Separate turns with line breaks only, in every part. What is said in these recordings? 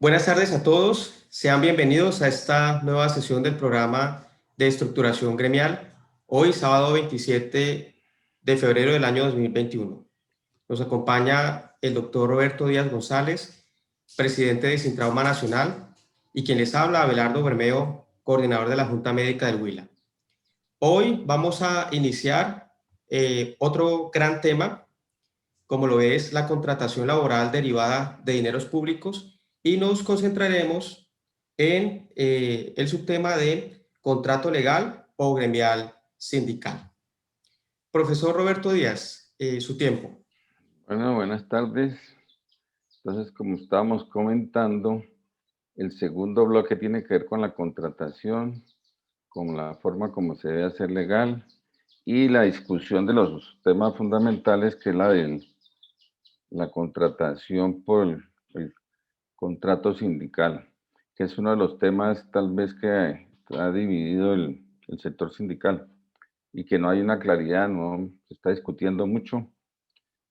Buenas tardes a todos, sean bienvenidos a esta nueva sesión del programa de estructuración gremial, hoy sábado 27 de febrero del año 2021. Nos acompaña el doctor Roberto Díaz González, presidente de Sintrauma Nacional, y quien les habla, Abelardo Bermeo, coordinador de la Junta Médica del Huila. Hoy vamos a iniciar otro gran tema, como lo es la contratación laboral derivada de dineros públicos, y nos concentraremos en el subtema de contrato legal o gremial sindical. Profesor Roberto Díaz, su tiempo.
Bueno, buenas tardes. Entonces, como estábamos comentando, el segundo bloque tiene que ver con la contratación, con la forma como se debe hacer legal y la discusión de los temas fundamentales, que es la de la contratación por el contrato sindical, que es uno de los temas tal vez que ha dividido el sector sindical y que no hay una claridad, no se está discutiendo mucho.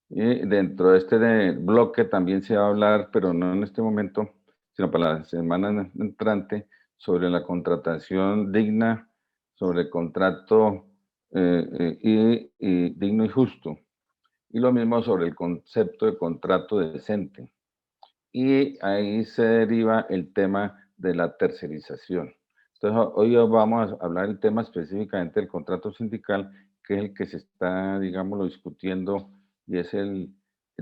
Y dentro de este bloque también se va a hablar, pero no en este momento, sino para la semana entrante, sobre la contratación digna, sobre el contrato y digno y justo. Y lo mismo sobre el concepto de contrato decente. Y ahí se deriva el tema de la tercerización. Entonces, hoy vamos a hablar el tema específicamente del contrato sindical, que es el que se está, digámoslo, discutiendo y es el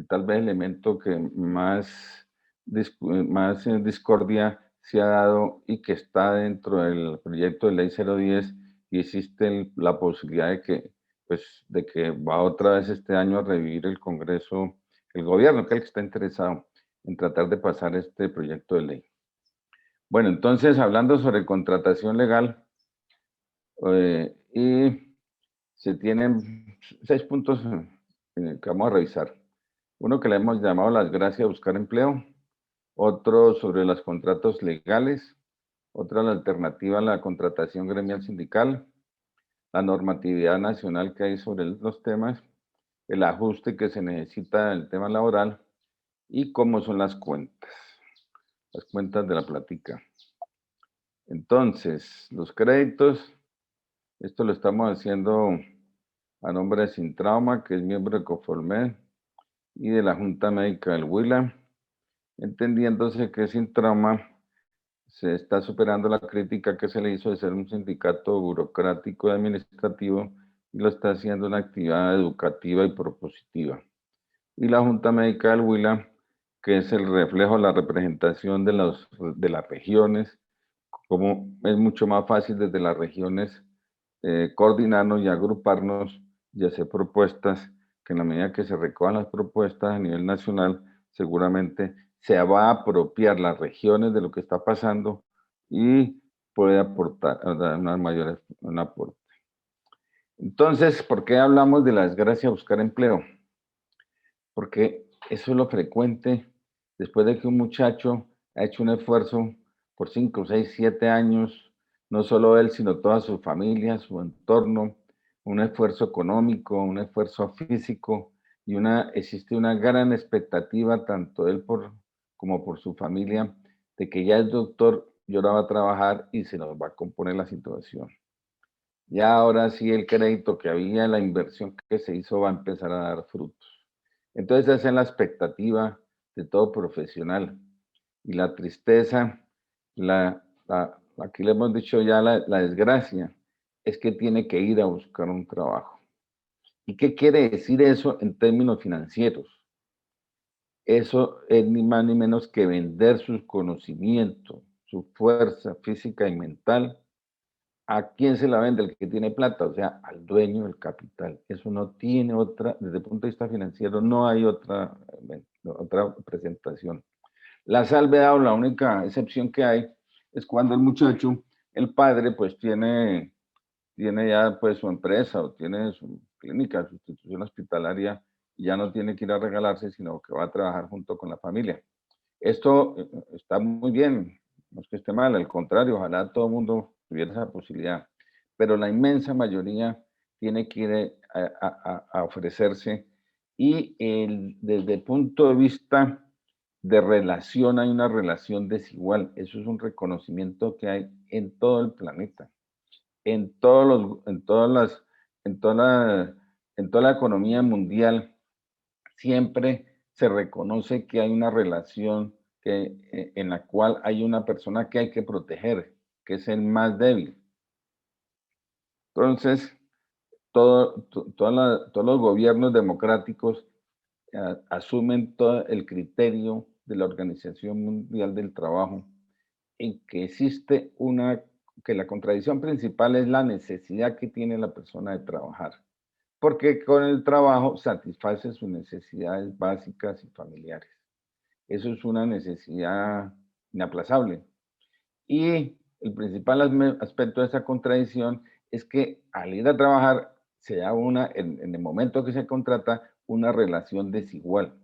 tal vez elemento que más discordia se ha dado y que está dentro del proyecto de ley 010, y existe la posibilidad de que va otra vez este año a revivir el Congreso, el gobierno, que es el que está interesado en tratar de pasar este proyecto de ley. Bueno, entonces, hablando sobre contratación legal, y se tienen 6 puntos que vamos a revisar. Uno que le hemos llamado las gracias de buscar empleo, otro sobre los contratos legales, otra la alternativa a la contratación gremial sindical, la normatividad nacional que hay sobre los temas, el ajuste que se necesita del tema laboral y cómo son las cuentas de la plática. Entonces, los créditos, esto lo estamos haciendo a nombre de Sintrauma, que es miembro de Cofolmed, y de la Junta Médica del Huila, entendiéndose que Sintrauma se está superando la crítica que se le hizo de ser un sindicato burocrático y administrativo, y lo está haciendo una actividad educativa y propositiva. Y la Junta Médica del Huila, que es el reflejo, la representación de las regiones, como es mucho más fácil desde las regiones coordinarnos y agruparnos y hacer propuestas, que en la medida que se recojan las propuestas a nivel nacional, seguramente se va a apropiar las regiones de lo que está pasando y puede aportar, dar un aporte. Entonces, ¿por qué hablamos de la desgracia de buscar empleo? Porque eso es lo frecuente después de que un muchacho ha hecho un esfuerzo por 5, 6, 7 años, no solo él, sino toda su familia, su entorno, un esfuerzo económico, un esfuerzo físico, y existe una gran expectativa, tanto él como por su familia, de que ya es doctor y ahora va a trabajar y se nos va a componer la situación. Ya ahora sí el crédito que había, la inversión que se hizo va a empezar a dar frutos. Entonces esa es la expectativa de todo profesional. Y la tristeza, aquí le hemos dicho ya la desgracia, es que tiene que ir a buscar un trabajo. ¿Y qué quiere decir eso en términos financieros? Eso es ni más ni menos que vender sus conocimientos, su fuerza física y mental. ¿A quién se la vende? El que tiene plata, o sea, al dueño del capital. Eso no tiene otra, desde el punto de vista financiero, no hay otra presentación. La salvedad o la única excepción que hay es cuando el muchacho, el padre, pues tiene ya pues su empresa o tiene su clínica, su institución hospitalaria, y ya no tiene que ir a regalarse, sino que va a trabajar junto con la familia. Esto está muy bien, no es que esté mal, al contrario, ojalá todo el mundo tuviera esa posibilidad, pero la inmensa mayoría tiene que ir a ofrecerse, y desde el punto de vista de relación hay una relación desigual. Eso es un reconocimiento que hay en todo el planeta, en todos los, en todas las, en toda la economía mundial. Siempre se reconoce que hay una relación en la cual hay una persona que hay que proteger, que es el más débil. Entonces, todos los gobiernos democráticos asumen todo el criterio de la Organización Mundial del Trabajo en que existe que la contradicción principal es la necesidad que tiene la persona de trabajar, porque con el trabajo satisface sus necesidades básicas y familiares. Eso es una necesidad inaplazable. Y el principal aspecto de esa contradicción es que al ir a trabajar se da en el momento que se contrata, una relación desigual.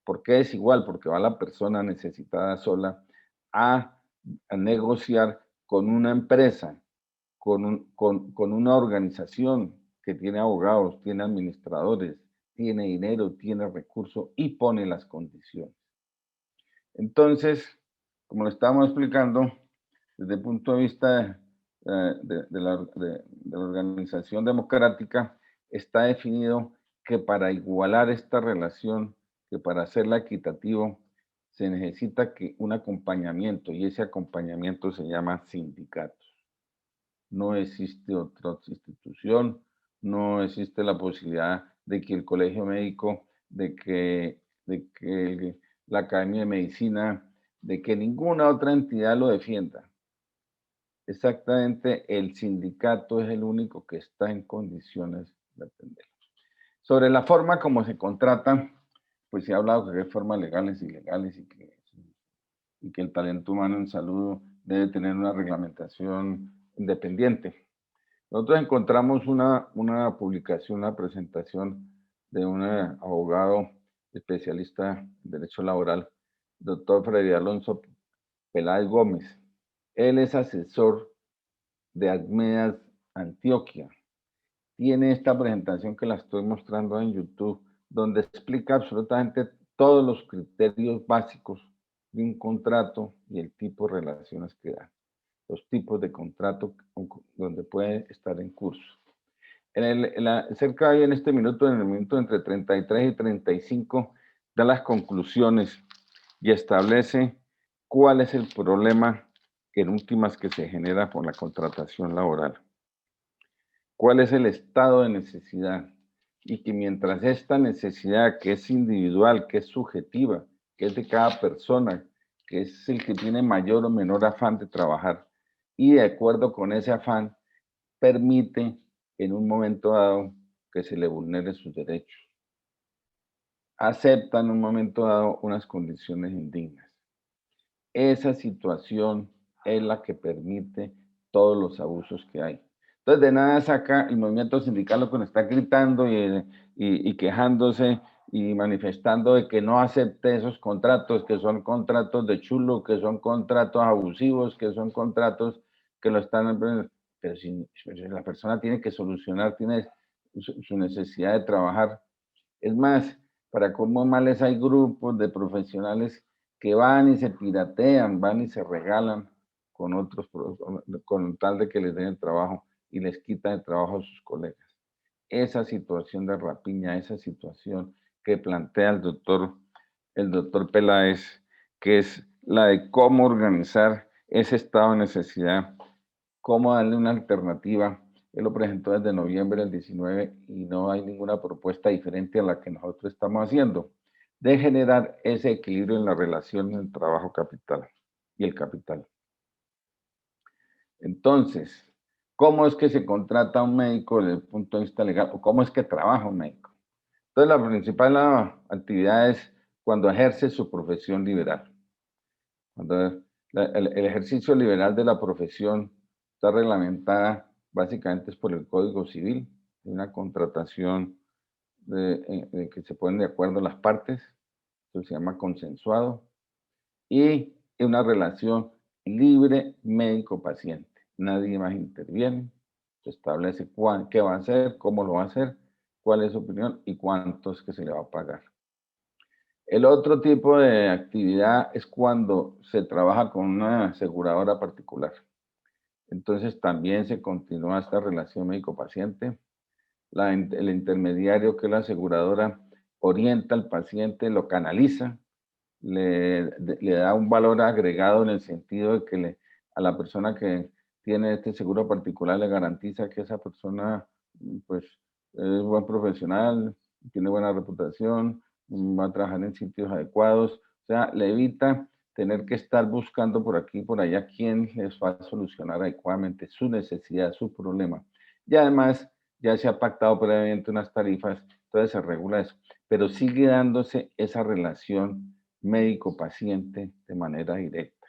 ¿Por qué desigual? Porque va la persona necesitada sola a, a negociar con una empresa, con una organización que tiene abogados, tiene administradores, tiene dinero, tiene recursos y pone las condiciones. Entonces, como lo estamos explicando, desde el punto de vista de la organización democrática, está definido que para igualar esta relación, que para hacerla equitativo, se necesita que un acompañamiento, y ese acompañamiento se llama sindicatos. No existe otra institución, no existe la posibilidad de que el colegio médico, de que la Academia de Medicina, de que ninguna otra entidad lo defienda. Exactamente, el sindicato es el único que está en condiciones de atenderlo. Sobre la forma como se contrata, pues se ha hablado que hay formas legales y ilegales y que el talento humano en salud debe tener una reglamentación independiente. Nosotros encontramos una publicación, una presentación de un abogado especialista en derecho laboral, doctor Freddy Alonso Peláez Gómez. Él es asesor de Admedas Antioquia. Tiene esta presentación que la estoy mostrando en YouTube, donde explica absolutamente todos los criterios básicos de un contrato y el tipo de relaciones que da, los tipos de contrato donde puede estar en curso. Cerca de en este minuto, en el minuto entre 33 y 35, da las conclusiones y establece cuál es el problema que en últimas que se genera por la contratación laboral. ¿Cuál es el estado de necesidad? Y que mientras esta necesidad, que es individual, que es subjetiva, que es de cada persona, que es el que tiene mayor o menor afán de trabajar, y de acuerdo con ese afán, permite en un momento dado que se le vulnere sus derechos. Acepta en un momento dado unas condiciones indignas. Esa situación es la que permite todos los abusos que hay. Entonces, de nada saca el movimiento sindical lo que nos está gritando y quejándose y manifestando de que no acepte esos contratos, que son contratos de chulo, que son contratos abusivos, que son contratos que lo están... Pero si la persona tiene que solucionar, tiene su necesidad de trabajar. Es más, para cómo males hay grupos de profesionales que van y se piratean, van y se regalan con otros, con tal de que les den el trabajo y les quitan el trabajo a sus colegas. Esa situación de rapiña, esa situación que plantea el doctor Peláez, que es la de cómo organizar ese estado de necesidad, cómo darle una alternativa. Él lo presentó desde noviembre del 19 y no hay ninguna propuesta diferente a la que nosotros estamos haciendo, de generar ese equilibrio en la relación entre el trabajo capital y el capital. Entonces, ¿cómo es que se contrata a un médico desde el punto de vista legal o cómo es que trabaja un médico? Entonces, la principal actividad es cuando ejerce su profesión liberal. Cuando el ejercicio liberal de la profesión está reglamentada básicamente es por el Código Civil, una contratación de que se ponen de acuerdo las partes, eso se llama consensuado, y una relación libre médico-paciente. Nadie más interviene, se establece qué va a hacer, cómo lo va a hacer, cuál es su opinión y cuánto es que se le va a pagar. El otro tipo de actividad es cuando se trabaja con una aseguradora particular. Entonces también se continúa esta relación médico-paciente. El intermediario, que es la aseguradora, orienta al paciente, lo canaliza, le da un valor agregado en el sentido de que a la persona que tiene este seguro particular le garantiza que esa persona pues es buen profesional, tiene buena reputación, va a trabajar en sitios adecuados, o sea, le evita tener que estar buscando por aquí y por allá quién les va a solucionar adecuadamente su necesidad, su problema. Y además ya se ha pactado previamente unas tarifas, entonces se regula eso, pero sigue dándose esa relación médico-paciente de manera directa.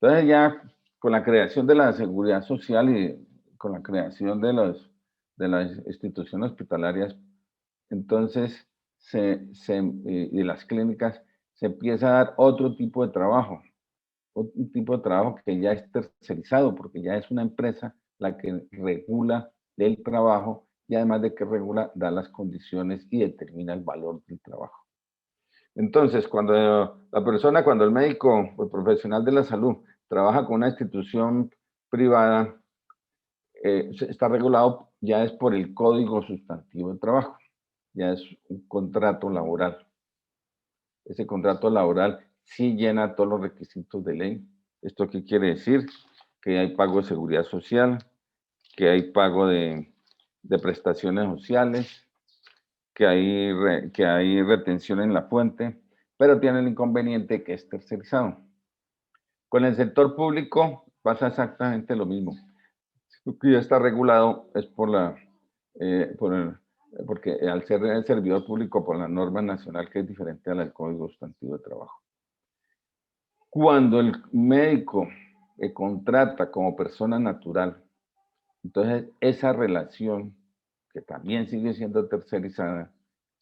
Entonces ya con la creación de la seguridad social y con la creación de las instituciones hospitalarias, entonces y las clínicas, se empieza a dar otro tipo de trabajo, un tipo de trabajo que ya es tercerizado, porque ya es una empresa la que regula el trabajo y además de que regula, da las condiciones y determina el valor del trabajo. Entonces, cuando el médico o el profesional de la salud trabaja con una institución privada, está regulado, ya es por el Código Sustantivo de Trabajo, ya es un contrato laboral. Ese contrato laboral sí llena todos los requisitos de ley. ¿Esto qué quiere decir? Que hay pago de seguridad social, que hay pago de prestaciones sociales, que hay retención en la fuente, pero tiene el inconveniente que es tercerizado. Con el sector público pasa exactamente lo mismo. Lo que ya está regulado es porque al ser el servidor público por la norma nacional, que es diferente a la del Código Sustantivo de Trabajo. Cuando el médico contrata como persona natural, entonces esa relación, que también sigue siendo tercerizada,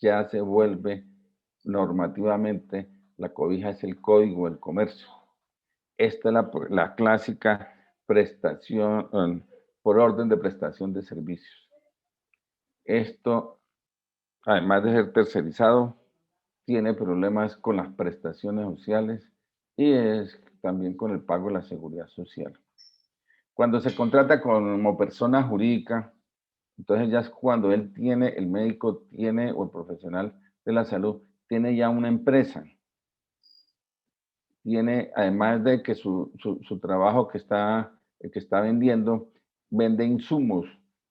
ya se vuelve normativamente, la cobija es el Código del Comercio. Esta es la clásica prestación, por orden de prestación de servicios. Esto, además de ser tercerizado, tiene problemas con las prestaciones sociales y también con el pago de la seguridad social. Cuando se contrata como persona jurídica, entonces ya es cuando el médico tiene, o el profesional de la salud, tiene ya una empresa. Tiene, además de que su trabajo que está vendiendo, vende insumos,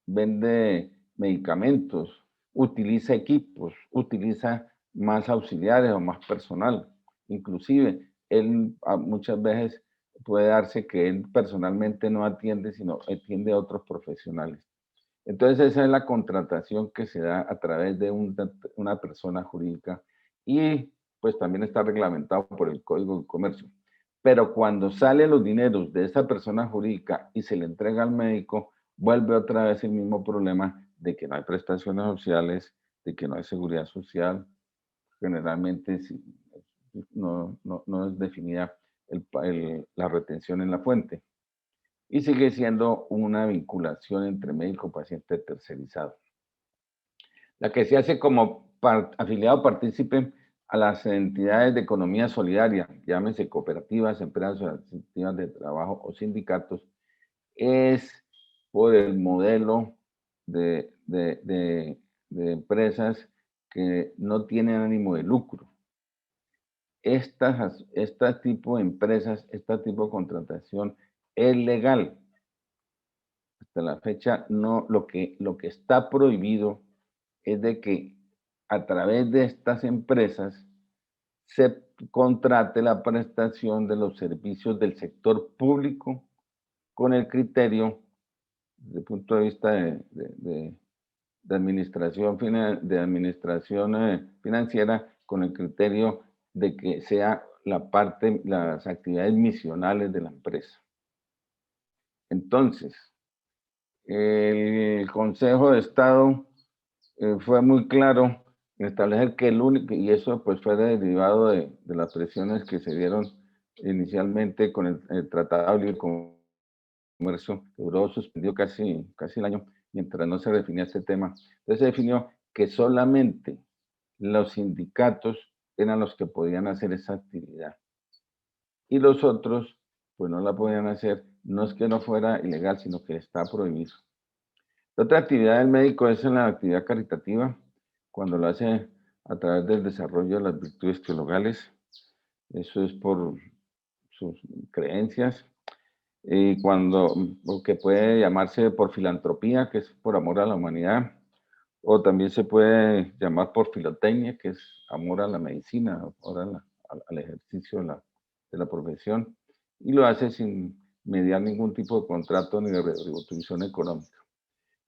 vende medicamentos, utiliza equipos, utiliza más auxiliares o más personal. Inclusive, él muchas veces puede darse que él personalmente no atiende, sino atiende a otros profesionales. Entonces, esa es la contratación que se da a través de una persona jurídica y pues también está reglamentado por el Código de Comercio. Pero cuando salen los dineros de esa persona jurídica y se le entrega al médico, vuelve otra vez el mismo problema de que no hay prestaciones sociales, de que no hay seguridad social. Generalmente no es definida la retención en la fuente y sigue siendo una vinculación entre médico-paciente tercerizado. La que se hace como afiliado partícipe a las entidades de economía solidaria, llámese cooperativas, empresas asociativas de trabajo o sindicatos, es por el modelo de empresas que no tienen ánimo de lucro. Este tipo de empresas, este tipo de contratación es legal. Hasta la fecha, no, lo que está prohibido es de que a través de estas empresas se contrate la prestación de los servicios del sector público con el criterio, desde el punto de vista de administración financiera, con el criterio de que sea las actividades misionales de la empresa. Entonces, el Consejo de Estado fue muy claro en establecer que el único, y eso pues fue derivado de las presiones que se dieron inicialmente con el Tratado de Libre Comercio, que duró suspendido casi el año, mientras no se definía este tema. Entonces se definió que solamente los sindicatos eran los que podían hacer esa actividad. Y los otros, pues no la podían hacer, no es que no fuera ilegal, sino que está prohibido. La otra actividad del médico es en la actividad caritativa, cuando lo hace a través del desarrollo de las virtudes teologales. Eso es por sus creencias. Y cuando, que puede llamarse por filantropía, que es por amor a la humanidad, o también se puede llamar por filotecnia, que es amor a la medicina, amor al ejercicio de la profesión, y lo hace sin mediar ningún tipo de contrato ni de retribución económica.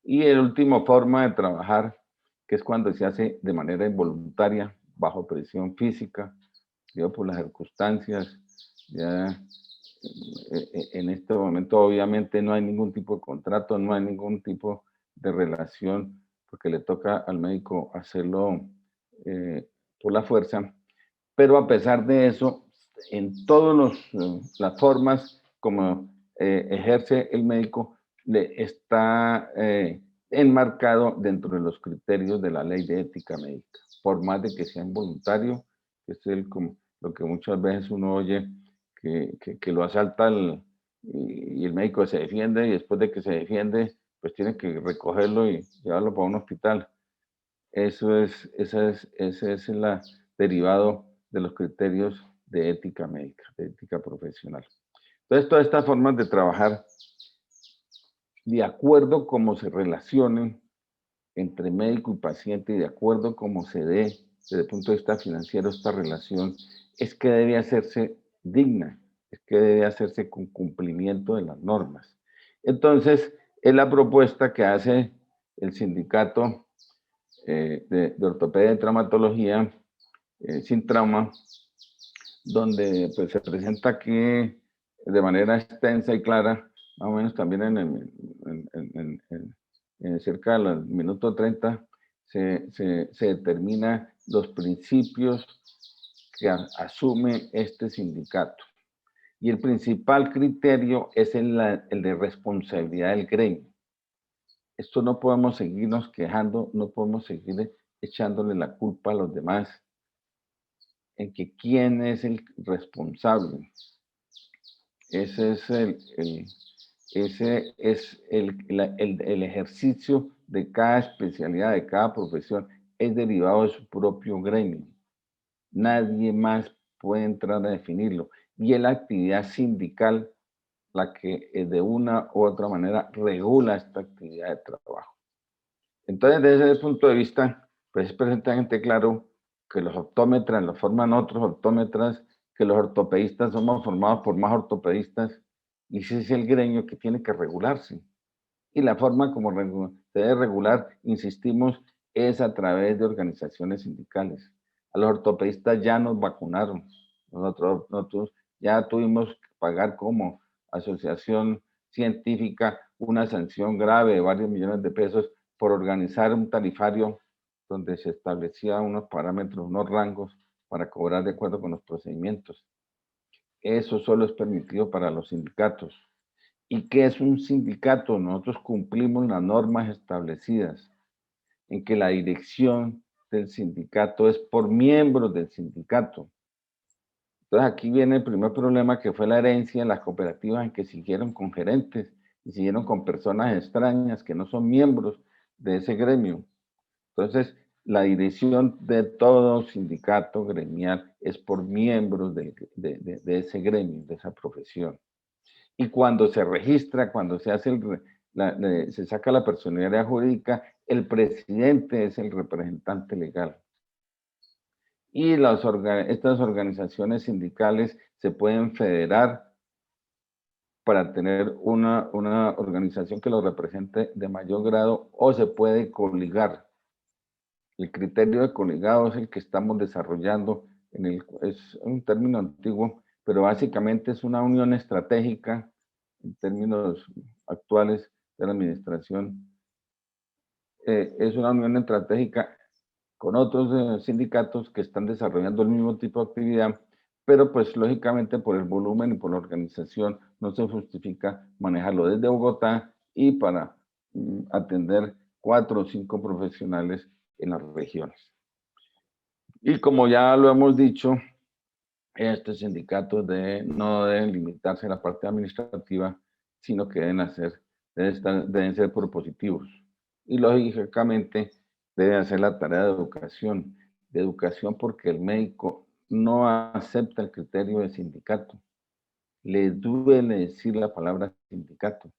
Y el último forma de trabajar, que es cuando se hace de manera involuntaria, bajo presión física, digo, por las circunstancias, ya en este momento obviamente no hay ningún tipo de contrato, no hay ningún tipo de relación, porque le toca al médico hacerlo por la fuerza, pero a pesar de eso, en todas las formas como ejerce el médico, le está enmarcado dentro de los criterios de la ley de ética médica, por más de que sea involuntario, que es lo que muchas veces uno oye, que lo asalta y el médico se defiende, y después de que se defiende, pues tiene que recogerlo y llevarlo para un hospital. Ese es el derivado de los criterios de ética médica, de ética profesional. Entonces, todas estas formas de trabajar, de acuerdo cómo se relacionen entre médico y paciente, y de acuerdo cómo se dé desde el punto de vista financiero esta relación, es que debe hacerse digna, es que debe hacerse con cumplimiento de las normas. Entonces, es la propuesta que hace el sindicato de ortopedia y traumatología sin trauma, donde pues, se presenta aquí de manera extensa y clara, más o menos también en cerca del minuto 30, se determina los principios que asume este sindicato. Y el principal criterio es el de responsabilidad del gremio. Esto no podemos seguirnos quejando, no podemos seguir echándole la culpa a los demás en que quién es el responsable. Ese es el ejercicio de cada especialidad, de cada profesión, es derivado de su propio gremio. Nadie más puede entrar a definirlo. Y es la actividad sindical la que de una u otra manera regula esta actividad de trabajo. Entonces, desde ese punto de vista, pues es perfectamente claro que los optómetras los forman otros optómetras, que los ortopedistas somos formados por más ortopedistas, y ese es el gremio que tiene que regularse. Y la forma como se debe regular, insistimos, es a través de organizaciones sindicales. A los ortopedistas ya nos vacunaron. Nosotros ya tuvimos que pagar como asociación científica una sanción grave de varios millones de pesos por organizar un tarifario donde se establecían unos parámetros, unos rangos para cobrar de acuerdo con los procedimientos. Eso solo es permitido para los sindicatos. ¿Y qué es un sindicato? Nosotros cumplimos las normas establecidas en que la dirección del sindicato es por miembros del sindicato. Entonces aquí viene el primer problema, que fue la herencia de las cooperativas, en que siguieron con gerentes y siguieron con personas extrañas que no son miembros de ese gremio. Entonces, la dirección de todo sindicato gremial es por miembros de ese gremio, de esa profesión. Y cuando se registra, cuando se hace se saca la personalidad jurídica, el presidente es el representante legal. Y estas organizaciones sindicales se pueden federar para tener una organización que los represente de mayor grado, o se puede coligar. El criterio de coligado es el que estamos desarrollando, es un término antiguo, pero básicamente es una unión estratégica en términos actuales de la administración. Es una unión estratégica con otros sindicatos que están desarrollando el mismo tipo de actividad, pero pues lógicamente por el volumen y por la organización no se justifica manejarlo desde Bogotá y para atender 4 o 5 profesionales en las regiones. Y como ya lo hemos dicho, estos sindicatos no deben limitarse a la parte administrativa, sino que deben ser propositivos. Y lógicamente deben hacer la tarea de educación porque el médico no acepta el criterio de sindicato. Le duele decir la palabra sindicato.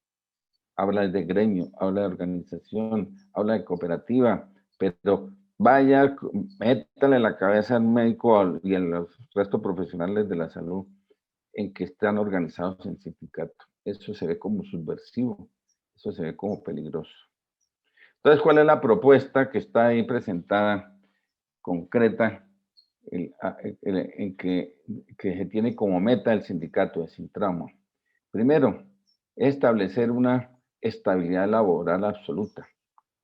Habla de gremio, habla de organización, habla de cooperativa, pero vaya, métale la cabeza al médico y a los restos profesionales de la salud en que están organizados en sindicato. Eso se ve como subversivo, eso se ve como peligroso. Entonces, ¿cuál es la propuesta que está ahí presentada, concreta, en que se tiene como meta el sindicato de Sintrauma? Primero, establecer una estabilidad laboral absoluta.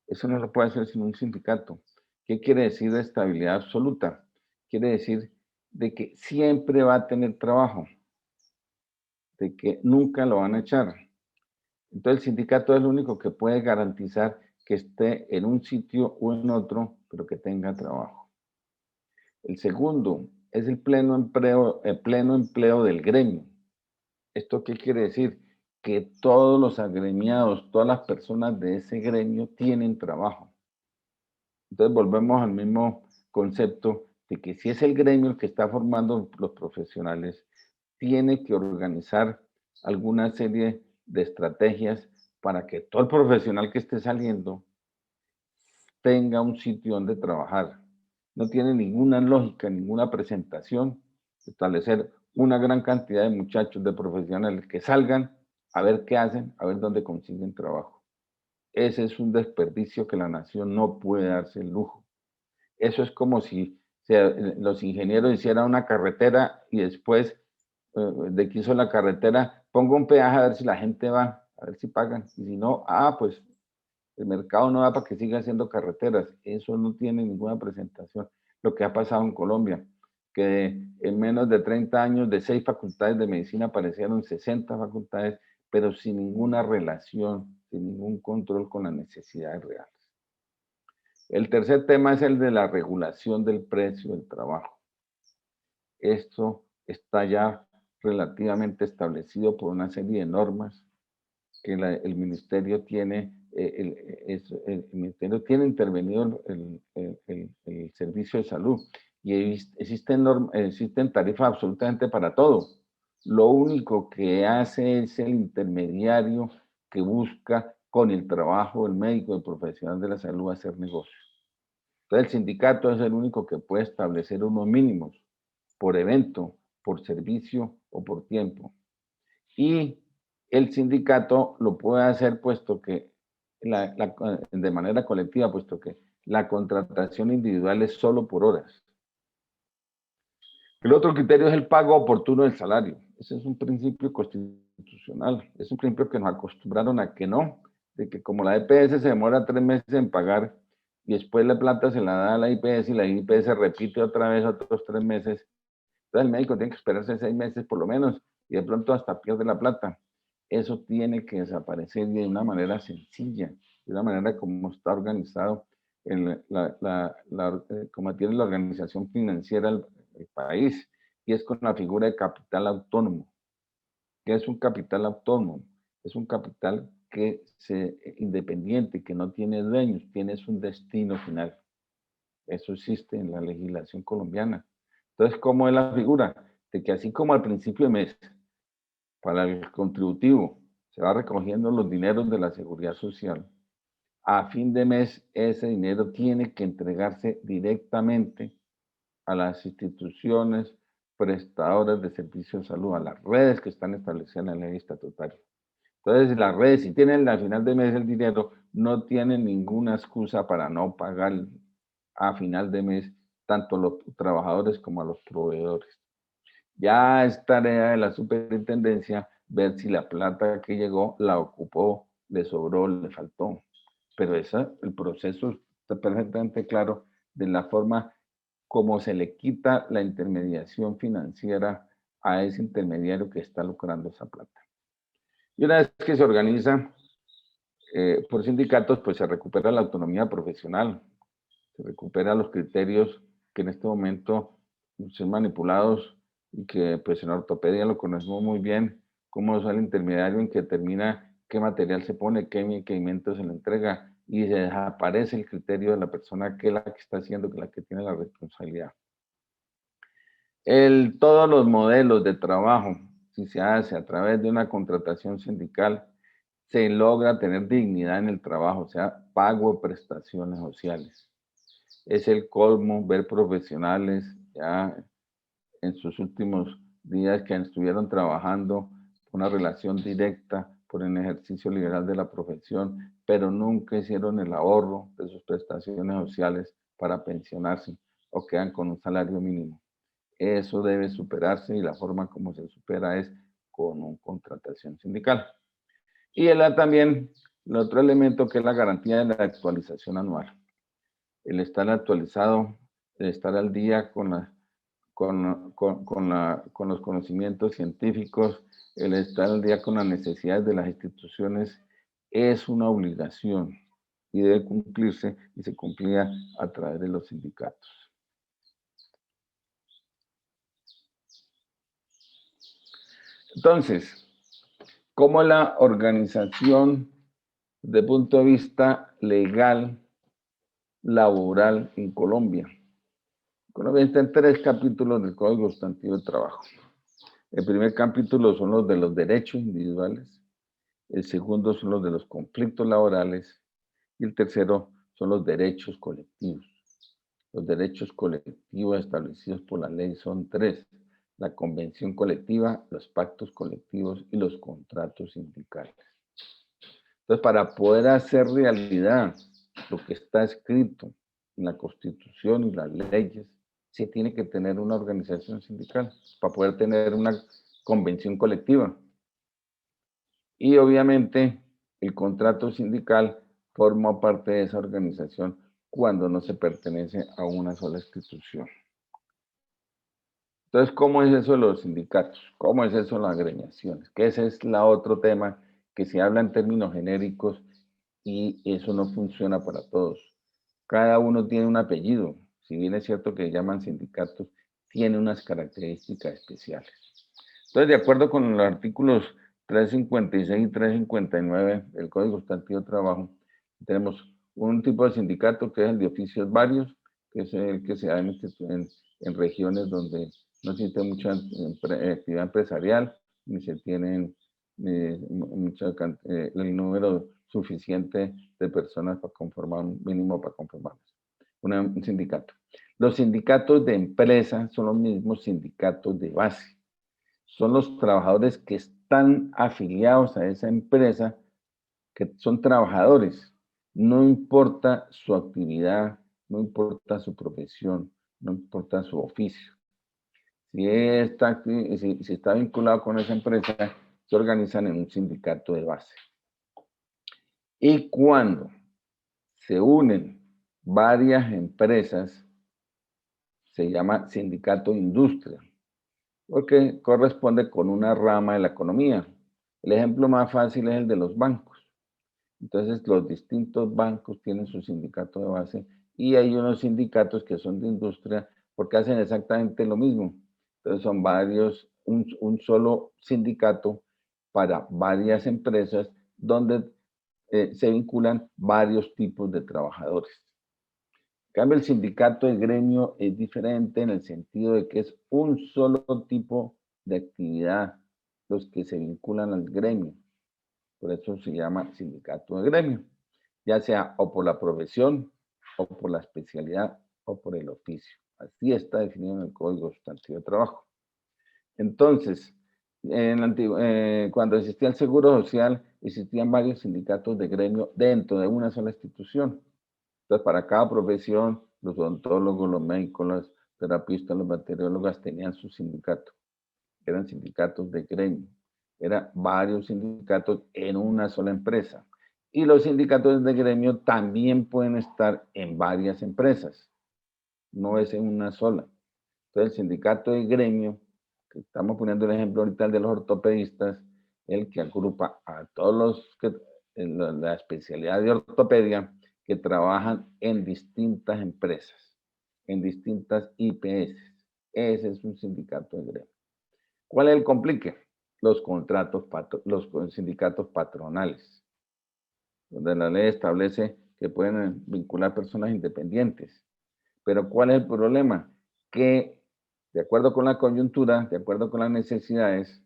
Eso no lo puede hacer sin un sindicato. ¿Qué quiere decir de estabilidad absoluta? Quiere decir de que siempre va a tener trabajo, de que nunca lo van a echar. Entonces el sindicato es el único que puede garantizar que esté en un sitio o en otro, pero que tenga trabajo. El segundo es el pleno empleo del gremio. ¿Esto qué quiere decir? Que todos los agremiados, todas las personas de ese gremio tienen trabajo. Entonces volvemos al mismo concepto de que si es el gremio el que está formando los profesionales, tiene que organizar alguna serie de estrategias para que todo el profesional que esté saliendo tenga un sitio donde trabajar. No tiene ninguna lógica, ninguna presentación establecer una gran cantidad de muchachos, de profesionales que salgan a ver qué hacen, a ver dónde consiguen trabajo. Ese es un desperdicio que la nación no puede darse el lujo. Eso es como si los ingenieros hicieran una carretera y después de que hizo la carretera, pongo un peaje a ver si la gente va, a ver si pagan. Y si no, pues el mercado no da para que siga haciendo carreteras. Eso no tiene ninguna presentación. Lo que ha pasado en Colombia, que en menos de 30 años de 6 facultades de medicina aparecieron 60 facultades, pero sin ninguna relación, sin ningún control con las necesidades reales. El tercer tema es el de la regulación del precio del trabajo. Esto está ya relativamente establecido por una serie de normas que el ministerio tiene, el ministerio tiene intervenido el servicio de salud y existen tarifas absolutamente para todo. Lo único que hace es el intermediario que busca con el trabajo del médico, del profesional de la salud, hacer negocio. Entonces el sindicato es el único que puede establecer unos mínimos por evento, por servicio o por tiempo. Y el sindicato lo puede hacer puesto que de manera colectiva, puesto que la contratación individual es solo por horas. El otro criterio es el pago oportuno del salario. Ese es un principio constitucional. Es un principio que nos acostumbraron a que no, de que como la EPS se demora 3 meses en pagar y después la plata se la da a la IPS y la IPS repite otra vez otros 3 meses. Entonces el médico tiene que esperarse 6 meses por lo menos y de pronto hasta pierde la plata. Eso tiene que desaparecer de una manera sencilla, de una manera como está organizado, como tiene la organización financiera el país, y es con la figura de capital autónomo. ¿Qué es un capital autónomo? Es un capital que independiente, que no tiene dueños, tiene un destino final. Eso existe en la legislación colombiana. Entonces, ¿cómo es la figura? De que así como al principio de mes, para el contributivo, se va recogiendo los dineros de la seguridad social, a fin de mes ese dinero tiene que entregarse directamente a las instituciones prestadoras de servicios de salud, a las redes que están establecidas en la ley estatutaria. Entonces, las redes, si tienen al final de mes el dinero, no tienen ninguna excusa para no pagar a final de mes tanto a los trabajadores como a los proveedores. Ya es tarea de la superintendencia ver si la plata que llegó la ocupó, le sobró, le faltó. Pero el proceso está perfectamente claro de la forma como se le quita la intermediación financiera a ese intermediario que está lucrando esa plata. Y una vez que se organiza por sindicatos, pues se recupera la autonomía profesional, se recupera los criterios que en este momento son manipulados y que pues en ortopedia lo conocemos muy bien, cómo es el intermediario en que determina qué material se pone, qué medicamento se le entrega y se desaparece el criterio de la persona que es la que está haciendo, que es la que tiene la responsabilidad. Todos los modelos de trabajo, si se hace a través de una contratación sindical, se logra tener dignidad en el trabajo, o sea, pago de prestaciones sociales. Es el colmo ver profesionales ya en sus últimos días que estuvieron trabajando una relación directa por el ejercicio liberal de la profesión, pero nunca hicieron el ahorro de sus prestaciones sociales para pensionarse o quedan con un salario mínimo. Eso debe superarse y la forma como se supera es con una contratación sindical. Y también el otro elemento que es la garantía de la actualización anual. El estar actualizado, el estar al día con los conocimientos científicos, el estar al día con las necesidades de las instituciones es una obligación y debe cumplirse y se cumplía a través de los sindicatos. Entonces, ¿cómo la organización desde el punto de vista legal, laboral en Colombia? Colombia está en 3 capítulos del Código Sustantivo de Trabajo. El primer capítulo son los de los derechos individuales, el segundo son los de los conflictos laborales y el tercero son los derechos colectivos. Los derechos colectivos establecidos por la ley son 3: la convención colectiva, los pactos colectivos y los contratos sindicales. Entonces, para poder hacer realidad lo que está escrito en la Constitución y las leyes, se tiene que tener una organización sindical para poder tener una convención colectiva. Y obviamente el contrato sindical forma parte de esa organización cuando no se pertenece a una sola institución. Entonces, ¿cómo es eso de los sindicatos? ¿Cómo es eso de las agremiaciones? Que ese es la otro tema que se habla en términos genéricos y eso no funciona para todos. Cada uno tiene un apellido. Si bien es cierto que llaman sindicatos, tiene unas características especiales. Entonces, de acuerdo con los artículos 356 y 359 del Código Sustantivo de Trabajo, tenemos un tipo de sindicato que es el de oficios varios, que es el que se da en regiones donde no existe mucha actividad empresarial, ni se tienen el número suficiente de personas para conformar, un mínimo para conformar un sindicato. Los sindicatos de empresa son los mismos sindicatos de base. Son los trabajadores que están afiliados a esa empresa, que son trabajadores. No importa su actividad, no importa su profesión, no importa su oficio. Si está vinculado con esa empresa, se organizan en un sindicato de base. Y cuando se unen varias empresas, se llama sindicato de industria, porque corresponde con una rama de la economía. El ejemplo más fácil es el de los bancos. Entonces, los distintos bancos tienen su sindicato de base y hay unos sindicatos que son de industria porque hacen exactamente lo mismo. Entonces, son varios, un solo sindicato para varias empresas donde se vinculan varios tipos de trabajadores. En cambio, el sindicato de gremio es diferente en el sentido de que es un solo tipo de actividad los que se vinculan al gremio. Por eso se llama sindicato de gremio, ya sea o por la profesión, o por la especialidad, o por el oficio. Así está definido en el Código Sustantivo de Trabajo. Entonces, cuando existía el Seguro Social, existían varios sindicatos de gremio dentro de una sola institución. Entonces, para cada profesión, los odontólogos, los médicos, los terapistas, los bacteriólogos tenían su sindicato. Eran sindicatos de gremio. Eran varios sindicatos en una sola empresa. Y los sindicatos de gremio también pueden estar en varias empresas. No es en una sola. Entonces, el sindicato de gremio, que estamos poniendo el ejemplo ahorita el de los ortopedistas, el que agrupa a todos los que en la especialidad de ortopedia que trabajan en distintas empresas. en distintas IPS. Ese es un sindicato de gremio. ¿Cuál es el complique? Los sindicatos patronales, donde la ley establece que pueden vincular personas independientes. Pero ¿cuál es el problema? Que de acuerdo con la coyuntura, de acuerdo con las necesidades,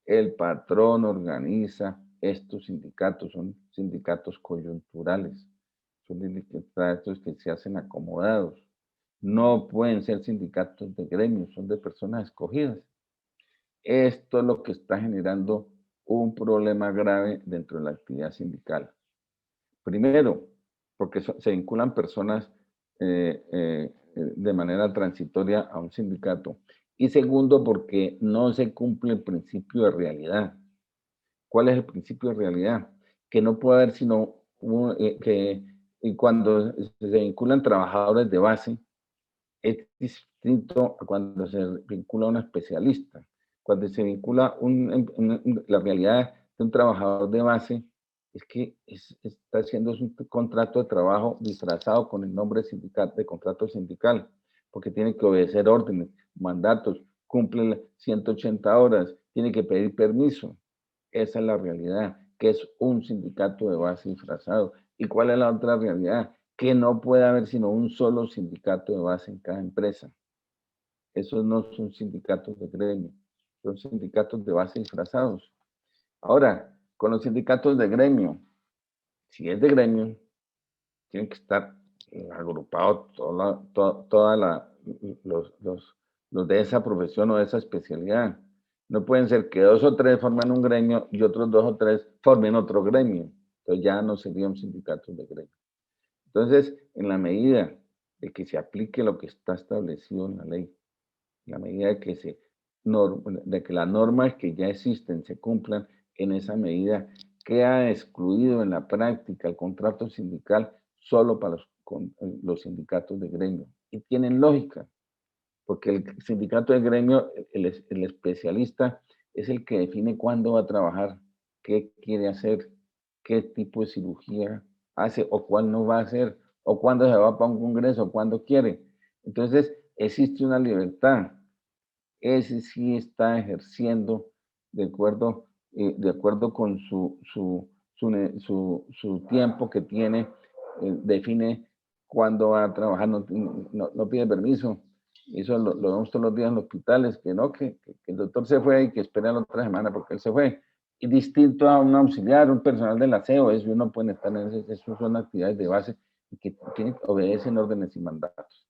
el patrón organiza estos sindicatos, son sindicatos coyunturales, son sindicatos que se hacen acomodados. No pueden ser sindicatos de gremios, son de personas escogidas. Esto es lo que está generando un problema grave dentro de la actividad sindical. Primero, porque se vinculan personas de manera transitoria a un sindicato. Y segundo, porque no se cumple el principio de realidad. ¿Cuál es el principio de realidad? Que no puede haber sino y cuando se vinculan trabajadores de base, es distinto a cuando se vincula a un especialista. Cuando se vincula la realidad de un trabajador de base, es que está haciendo un contrato de trabajo disfrazado con el nombre sindical, de contrato sindical, porque tiene que obedecer órdenes, mandatos, cumple 180 horas, tiene que pedir permiso. Esa es la realidad, que es un sindicato de base disfrazado. ¿Y cuál es la otra realidad? Que no puede haber sino un solo sindicato de base en cada empresa. Esos no son sindicatos de gremio, son sindicatos de base disfrazados. Ahora, con los sindicatos de gremio, si es de gremio, tienen que estar agrupados los de esa profesión o de esa especialidad. No pueden ser que 2 o 3 formen un gremio y otros 2 o 3 formen otro gremio. Entonces ya no serían sindicatos de gremio. Entonces, en la medida de que se aplique lo que está establecido en la ley, en la medida de que las normas que ya existen se cumplan, en esa medida queda excluido en la práctica el contrato sindical solo para los sindicatos de gremio. Y tienen lógica, porque el sindicato de gremio, el especialista, es el que define cuándo va a trabajar, qué quiere hacer, qué tipo de cirugía hace o cuál no va a hacer, o cuándo se va para un congreso, o cuándo quiere. Entonces, existe una libertad. Ese sí está ejerciendo de acuerdo con su tiempo que tiene, define cuándo va a trabajar, no pide permiso. Eso lo vemos todos los días en los hospitales, que no, que el doctor se fue y que espera la otra semana porque él se fue. Y distinto a un auxiliar, un personal del aseo, eso no pueden estar en eso son actividades de base y que obedecen órdenes y mandatos.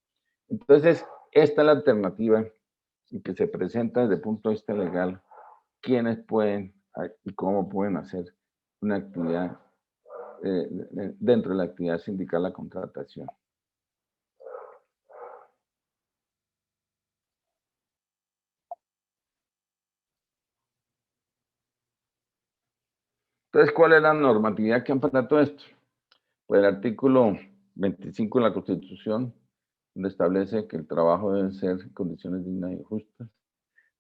Entonces, esta es la alternativa y que se presenta desde el punto de vista legal, quiénes pueden y cómo pueden hacer una actividad dentro de la actividad sindical, la contratación. Entonces, ¿cuál es la normatividad que ampara todo esto? Pues el artículo 25 de la Constitución, donde establece que el trabajo debe ser en condiciones dignas y justas.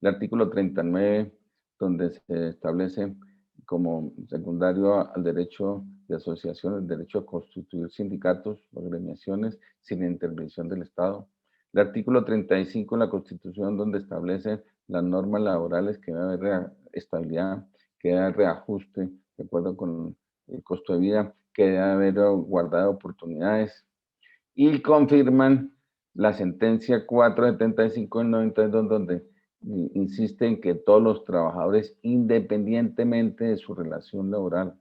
El artículo 39, donde se establece como secundario al derecho de asociación, el derecho a constituir sindicatos o agremiaciones sin intervención del Estado. El artículo 35 de la Constitución, donde establece las normas laborales que debe haber estabilidad, que debe haber reajuste de acuerdo con el costo de vida, que debe haber guardado oportunidades, y confirman la sentencia 475 del 92, donde insiste en que todos los trabajadores, independientemente de su relación laboral,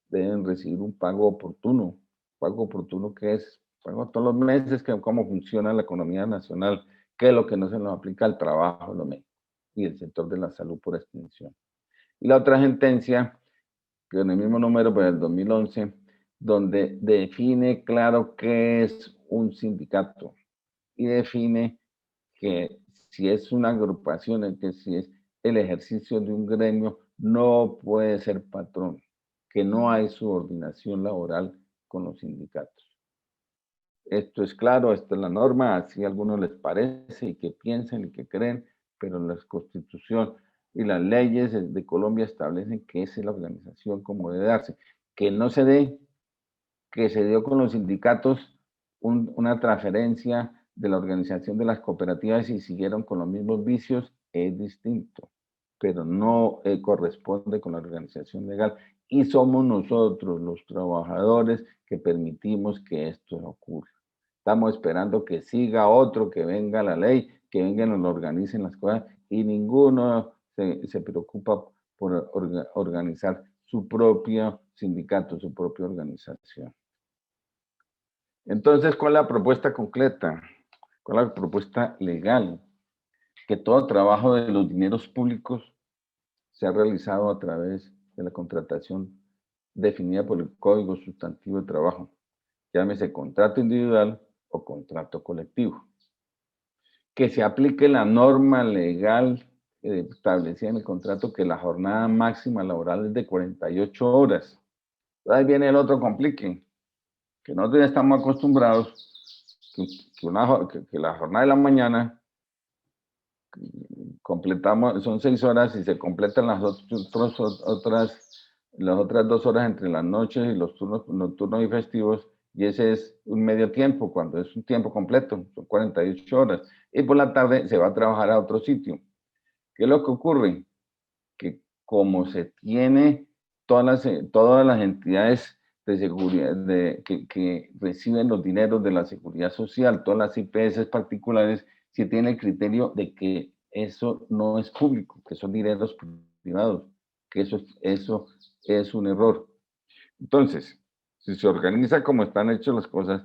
deben recibir un pago oportuno. ¿Pago oportuno qué es? Pago todos los meses, que cómo funciona la economía nacional, qué es lo que no se nos aplica al trabajo y el sector de la salud por extensión. Y la otra sentencia, que en el mismo número, pero del 2011, donde define claro qué es un sindicato y define que si es una agrupación, que si es el ejercicio de un gremio, no puede ser patrón, que no hay subordinación laboral con los sindicatos. Esto es claro, esta es la norma, así a algunos les parece y que piensen y que creen, pero la Constitución y las leyes de Colombia establecen que esa es la organización como debe darse. Que no se dé, que se dio con los sindicatos una transferencia de la organización de las cooperativas y siguieron con los mismos vicios, es distinto, pero no corresponde con la organización legal. Y somos nosotros, los trabajadores, que permitimos que esto ocurra. Estamos esperando que siga otro, que venga la ley, que vengan y nos organicen las cosas, y ninguno se preocupa por organizar su propio sindicato, su propia organización. Entonces, ¿cuál es la propuesta concreta? ¿Cuál es la propuesta legal? Que todo trabajo de los dineros públicos se ha realizado a través de la contratación definida por el Código Sustantivo de Trabajo, llámese contrato individual o contrato colectivo. Que se aplique la norma legal establecida en el contrato, que la jornada máxima laboral es de 48 horas. Ahí viene el otro complique, que nosotros ya estamos acostumbrados que la jornada de la mañana completamos, son 6 horas y se completan las otras 2 horas entre las noches y los turnos nocturnos y festivos, y ese es un medio tiempo, cuando es un tiempo completo, son 48 horas, y por la tarde se va a trabajar a otro sitio. ¿Qué es lo que ocurre? Que como se tiene todas las entidades de seguridad que reciben los dineros de la seguridad social, todas las IPS particulares, se tiene el criterio de que eso no es público, que son dineros privados, que eso es un error. Entonces, si se organiza como están hechas las cosas,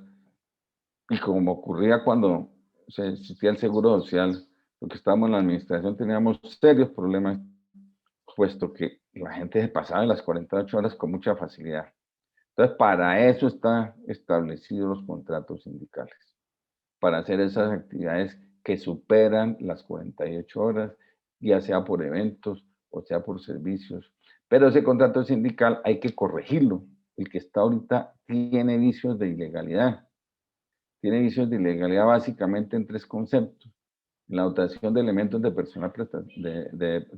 y como ocurría cuando se existía el Seguro Social, porque estábamos en la administración, teníamos serios problemas, puesto que la gente se pasaba de las 48 horas con mucha facilidad. Entonces, para eso están establecidos los contratos sindicales, para hacer esas actividades que superan las 48 horas, ya sea por eventos o sea por servicios. Pero ese contrato sindical hay que corregirlo. El que está ahorita tiene vicios de ilegalidad. Tiene vicios de ilegalidad básicamente en 3 conceptos: la dotación de elementos de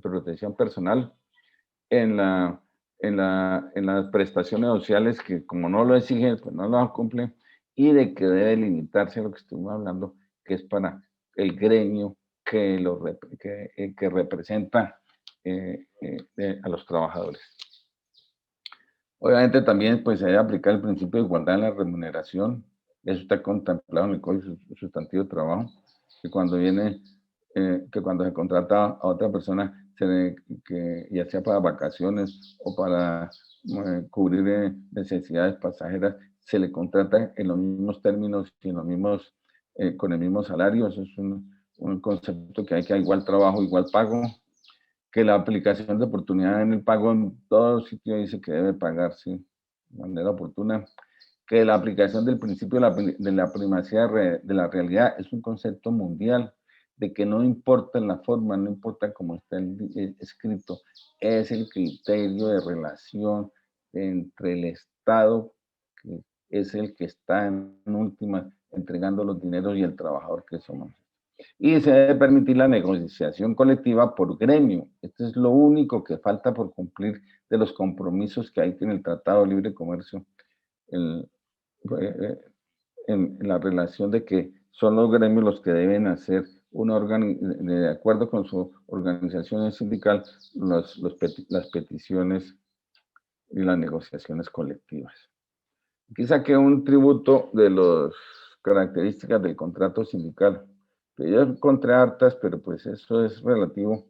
protección personal, en las prestaciones sociales, que como no lo exigen, pues no lo cumplen, y de que debe limitarse a lo que estuvimos hablando, que es para el gremio que representa a los trabajadores. Obviamente también pues se debe aplicar el principio de igualdad en la remuneración. Eso está contemplado en el Código Sustantivo de Trabajo, que cuando se contrata a otra persona, ya sea para vacaciones o para cubrir necesidades pasajeras, se le contrata en los mismos términos y con el mismo salario. Eso es un concepto que hay, que igual trabajo, igual pago. Que la aplicación de oportunidad en el pago en todo sitio dice que debe pagarse de manera oportuna. Que la aplicación del principio de la primacía de la realidad es un concepto mundial, de que no importa la forma, no importa cómo está escrito, es el criterio de relación entre el Estado, que es el que está en última entregando los dineros, y el trabajador, que somos. Y se debe permitir la negociación colectiva por gremio. Esto es lo único que falta por cumplir de los compromisos que hay en el Tratado de Libre Comercio, eh, en la relación de que son los gremios los que deben hacer de acuerdo con su organización sindical, las peticiones y las negociaciones colectivas. Aquí saqué un tributo de las características del contrato sindical. Yo encontré hartas, pero pues eso es relativo,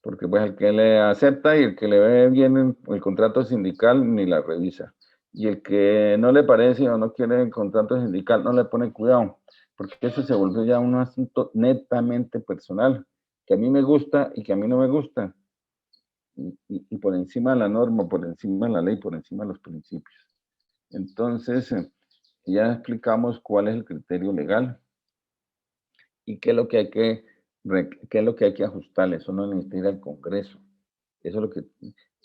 porque pues el que le acepta y el que le ve bien el contrato sindical ni la revisa. Y el que no le parece o no quiere el contrato sindical no le pone cuidado, porque eso se volvió ya un asunto netamente personal, que a mí me gusta y que a mí no me gusta. Y por encima de la norma, por encima de la ley, por encima de los principios. Entonces, ya explicamos cuál es el criterio legal y qué es lo que hay que ajustarle. Eso no necesita ir al Congreso. Eso es lo que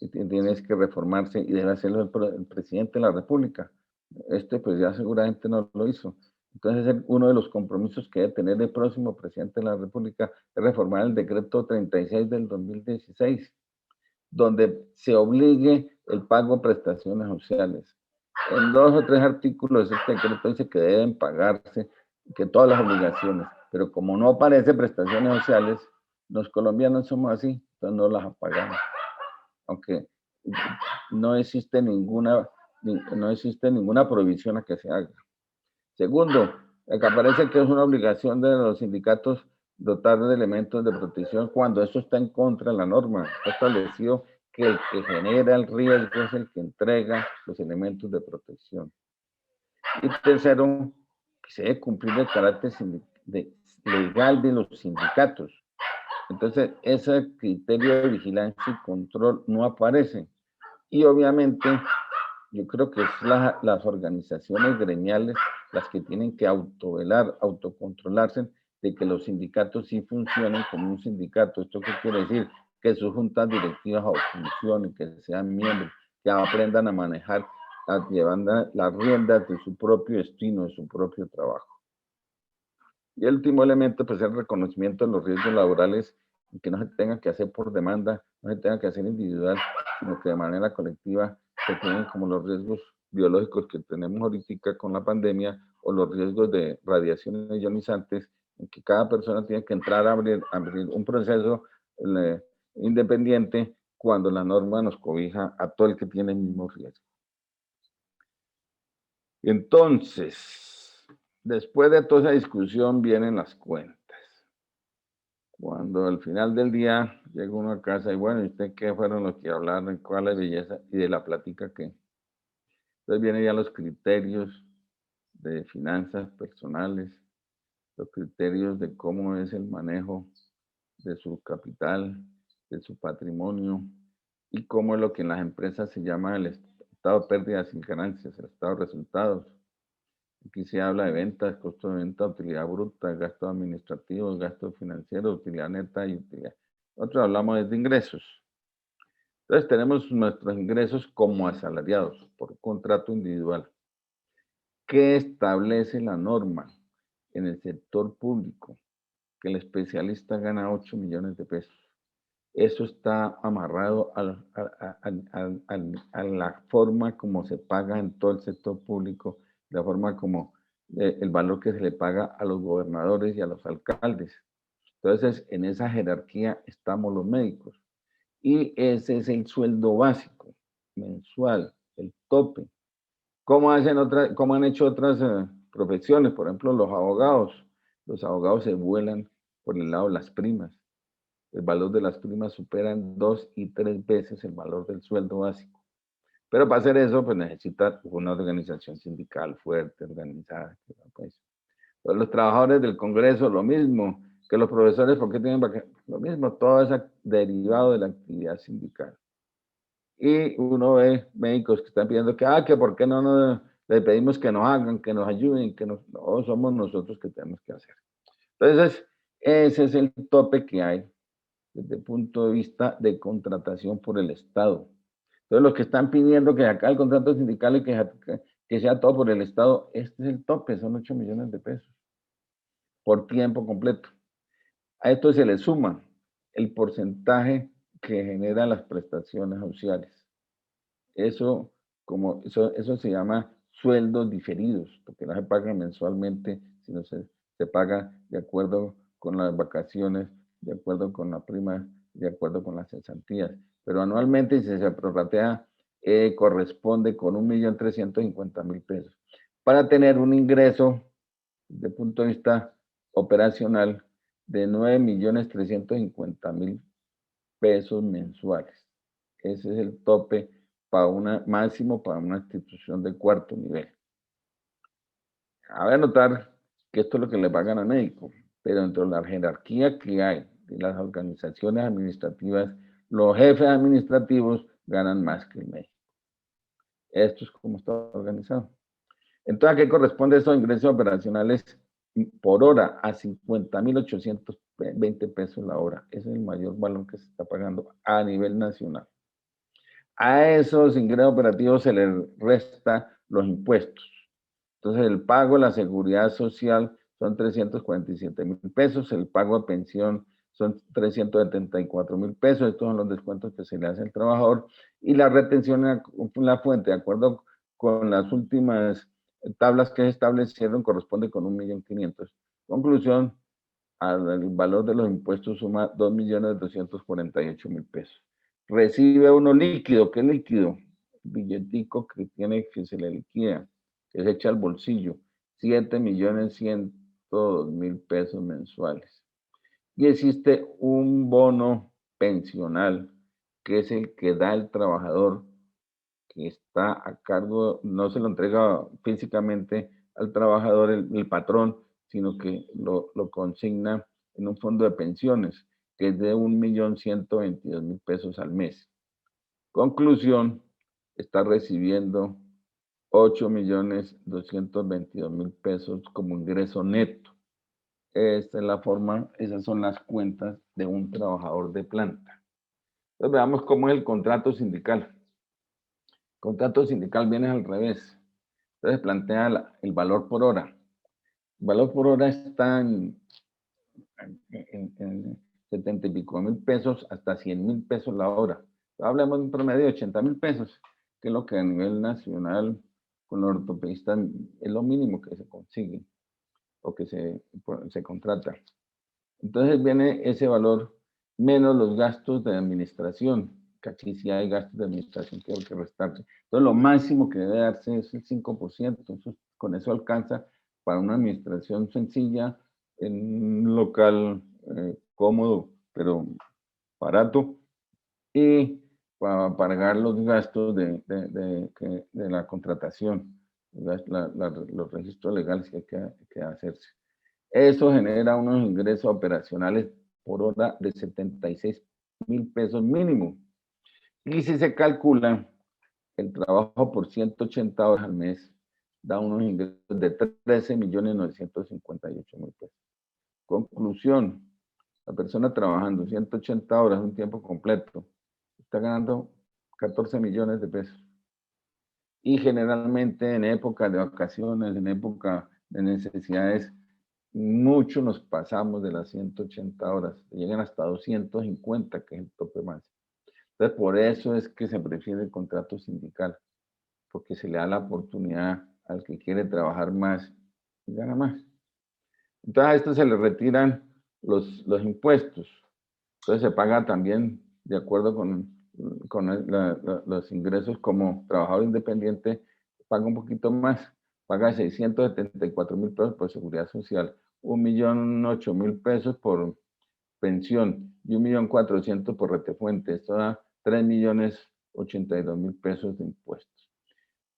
tienes que reformarse, y debe hacerlo el presidente de la República. Pues ya seguramente no lo hizo. Entonces, uno de los compromisos que debe tener el próximo presidente de la República es reformar el decreto 36 del 2016, donde se obligue el pago de prestaciones sociales. En 2 o 3 artículos este decreto dice que deben pagarse que todas las obligaciones, pero como no aparece prestaciones sociales, los colombianos somos así, entonces no las pagamos, aunque no existe ninguna provisión a que se haga. Segundo, que aparece que es una obligación de los sindicatos dotar de elementos de protección cuando eso está en contra de la norma. Está establecido que el que genera el riesgo es el que entrega los elementos de protección. Y tercero, que se debe cumplir el carácter legal de los sindicatos. Entonces, ese criterio de vigilancia y control no aparece. Y obviamente, yo creo que es las organizaciones gremiales las que tienen que autovelar, autocontrolarse de que los sindicatos sí funcionen como un sindicato. ¿Esto qué quiere decir? Que sus juntas directivas funcionen, que sean miembros, que aprendan a manejar, llevando las riendas de su propio destino, de su propio trabajo. Y el último elemento, pues, es el reconocimiento de los riesgos laborales, y que no se tenga que hacer por demanda, no se tenga que hacer individual, sino que de manera colectiva se tienen como los riesgos biológicos que tenemos ahorita con la pandemia, o los riesgos de radiaciones ionizantes, en que cada persona tiene que entrar a abrir un proceso independiente cuando la norma nos cobija a todo el que tiene el mismo riesgo. Entonces, después de toda esa discusión vienen las cuentas. Cuando al final del día llega uno a casa y bueno, ¿y usted qué fueron los que hablaron? ¿Cuál es la belleza? Y de la plática que. Entonces vienen ya los criterios de finanzas personales, los criterios de cómo es el manejo de su capital, de su patrimonio, y cómo es lo que en las empresas se llama el estado de pérdidas y ganancias, el estado de resultados. Aquí se habla de ventas, costo de venta, utilidad bruta, gastos administrativos, gastos financieros, utilidad neta y utilidad. Nosotros hablamos de ingresos. Entonces tenemos nuestros ingresos como asalariados por contrato individual. ¿Qué establece la norma en el sector público? Que el especialista gana 8 millones de pesos. Eso está amarrado a la forma como se paga en todo el sector público, la forma como el valor que se le paga a los gobernadores y a los alcaldes. Entonces, en esa jerarquía estamos los médicos. Y ese es el sueldo básico, mensual, el tope. ¿Cómo han hecho otras profesiones? Por ejemplo, los abogados. Los abogados se vuelan por el lado de las primas. El valor de las primas superan 2 y 3 veces el valor del sueldo básico. Pero para hacer eso, pues necesita una organización sindical fuerte, organizada. Pues, los trabajadores del Congreso, lo mismo. Que los profesores, ¿por qué tienen vacaciones? Lo mismo, todo es derivado de la actividad sindical. Y uno ve médicos que están pidiendo que por qué no le pedimos que nos hagan, que nos ayuden, no, somos nosotros que tenemos que hacer. Entonces, ese es el tope que hay desde el punto de vista de contratación por el Estado. Entonces, los que están pidiendo que acá el contrato sindical y que sea todo por el Estado, este es el tope, son 8 millones de pesos por tiempo completo. A esto se le suma el porcentaje que generan las prestaciones sociales. Eso se llama sueldos diferidos, porque no se pagan mensualmente, sino se paga de acuerdo con las vacaciones, de acuerdo con la prima, de acuerdo con las cesantías. Pero anualmente, si se prorratea, corresponde con 1.350.000 pesos. Para tener un ingreso, desde el punto de vista operacional, de 9.350.000 pesos mensuales. Ese es el tope máximo para una institución de cuarto nivel. Cabe notar que esto es lo que le pagan al médico, pero dentro de la jerarquía que hay de las organizaciones administrativas, los jefes administrativos ganan más que el médico. Esto es como está organizado. Entonces, ¿a qué corresponde estos ingresos operacionales por hora? A 50.820 pesos la hora. Ese es el mayor valor que se está pagando a nivel nacional. A esos ingresos operativos se les resta los impuestos. Entonces, el pago de la seguridad social son 347.000 pesos, el pago de pensión son 374.000 pesos, estos son los descuentos que se le hace al trabajador, y la retención en la fuente, de acuerdo con las últimas tablas que se establecieron corresponde con 1.500.000. Conclusión, el valor de los impuestos suma 2.248.000 pesos. Recibe uno líquido. ¿Qué líquido? Billetico que tiene, que se le liquida, que se echa al bolsillo, 7.102.000 pesos mensuales. Y existe un bono pensional, que es el que da el trabajador, que está a cargo, no se lo entrega físicamente al trabajador el patrón, sino que lo consigna en un fondo de pensiones, que es de 1.122.000 pesos al mes. Conclusión, está recibiendo 8.222.000 pesos como ingreso neto. Esta es la forma, esas son las cuentas de un trabajador de planta. Entonces veamos cómo es el contrato sindical. El contrato sindical viene al revés. Entonces plantea el valor por hora. El valor por hora está en 70 y pico mil pesos hasta 100.000 pesos la hora. Hablemos de un promedio de 80.000 pesos, que es lo que a nivel nacional con los ortopedistas es lo mínimo que se consigue o que se contrata. Entonces viene ese valor menos los gastos de administración, que aquí sí hay gastos de administración que hay que restarse. Entonces lo máximo que debe darse es el 5%. Con eso alcanza para una administración sencilla, en un local cómodo, pero barato, y para pagar los gastos de la contratación, los registros legales que hay que hacerse. Eso genera unos ingresos operacionales por hora de 76.000 pesos mínimo. Y si se calcula el trabajo por 180 horas al mes, da unos ingresos de 13.958.000 pesos. Conclusión, la persona trabajando 180 horas, un tiempo completo, está ganando 14 millones de pesos. Y generalmente en época de vacaciones, en época de necesidades, mucho nos pasamos de las 180 horas, llegan hasta 250, que es el tope máximo. Entonces, por eso es que se prefiere el contrato sindical, porque se le da la oportunidad al que quiere trabajar más y gana más. Entonces, a esto se le retiran los impuestos. Entonces, se paga también de acuerdo con los ingresos como trabajador independiente, paga un poquito más, paga 674.000 pesos por seguridad social, 1.008.000 pesos por pensión y 1.400.000 por retefuente. Esto da 3.082.000 pesos de impuestos.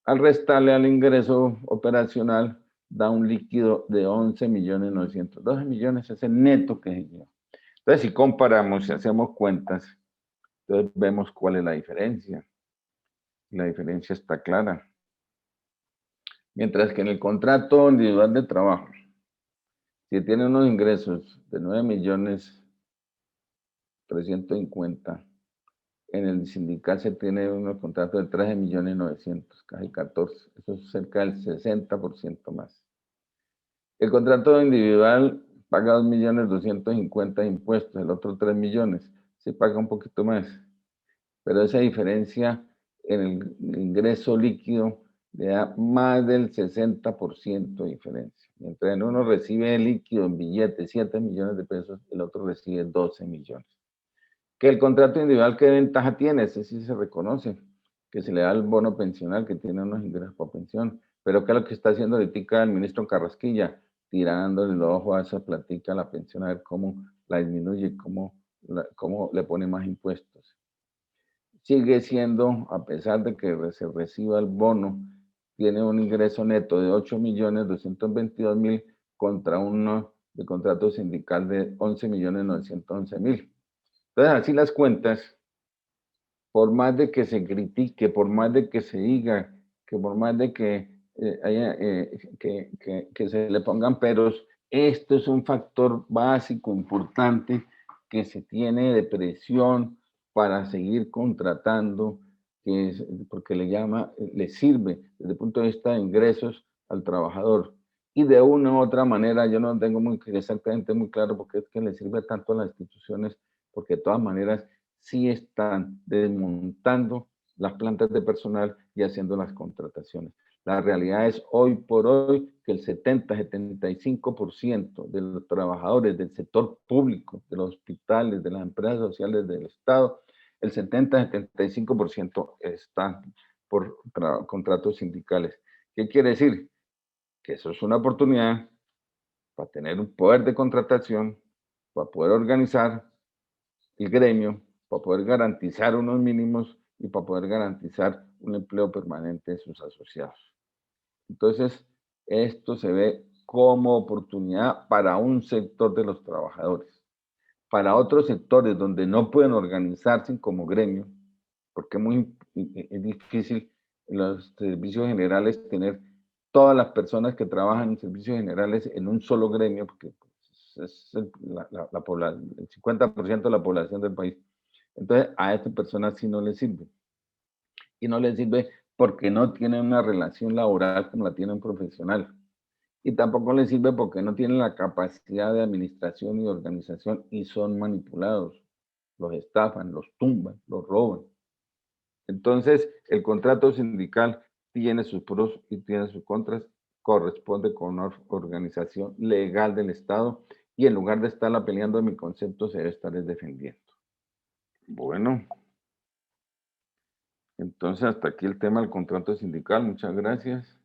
Al restarle al ingreso operacional, da un líquido de 11.900.000. 12 millones es el neto que se lleva. Entonces, si comparamos, si hacemos cuentas, entonces vemos cuál es la diferencia. La diferencia está clara. Mientras que en el contrato individual de trabajo, si tiene unos ingresos de 9.350.000, en el sindical se tiene unos contratos de 13.900.000, casi 14. Eso es cerca del 60% más. El contrato individual paga 2.250.000 de impuestos, el otro 3 millones. Se paga un poquito más. Pero esa diferencia en el ingreso líquido le da más del 60% de diferencia. Mientras uno recibe líquido en billetes 7 millones de pesos, el otro recibe 12 millones. Que el contrato individual, ¿qué ventaja tiene? Ese sí se reconoce, que se le da el bono pensional, que tiene unos ingresos por pensión. Pero ¿qué es lo que está haciendo ahorita el ministro Carrasquilla? Tirándole el ojo a esa platica, a la pensión, a ver cómo la disminuye, cómo le pone más impuestos. Sigue siendo, a pesar de que se reciba el bono, tiene un ingreso neto de 8.222.000 contra uno de contrato sindical de 11.911.000. Entonces, así las cuentas, por más de que se critique, por más de que se diga, que por más de que que se le pongan peros, esto es un factor básico, importante, que se tiene de presión para seguir contratando, porque le sirve desde el punto de vista de ingresos al trabajador. Y de una u otra manera, yo no tengo exactamente muy claro porque es que le sirve tanto a las instituciones, porque de todas maneras sí están desmontando las plantas de personal y haciendo las contrataciones. La realidad es hoy por hoy que el 70-75% de los trabajadores del sector público, de los hospitales, de las empresas sociales del Estado, el 70-75% están por contratos sindicales. ¿Qué quiere decir? Que eso es una oportunidad para tener un poder de contratación, para poder organizar el gremio, para poder garantizar unos mínimos y para poder garantizar un empleo permanente de sus asociados. Entonces, esto se ve como oportunidad para un sector de los trabajadores. Para otros sectores donde no pueden organizarse como gremio, porque es difícil en los servicios generales tener todas las personas que trabajan en servicios generales en un solo gremio, porque es el 50% de la población del país. Entonces, a estas personas sí no les sirve. Y no les sirve porque no tienen una relación laboral como la tienen profesional. Y tampoco les sirve porque no tienen la capacidad de administración y de organización y son manipulados. Los estafan, los tumban, los roban. Entonces, el contrato sindical tiene sus pros y tiene sus contras, corresponde con una organización legal del Estado y en lugar de estarla peleando mi concepto, se debe estar defendiendo. Bueno, entonces hasta aquí el tema del contrato sindical. Muchas gracias.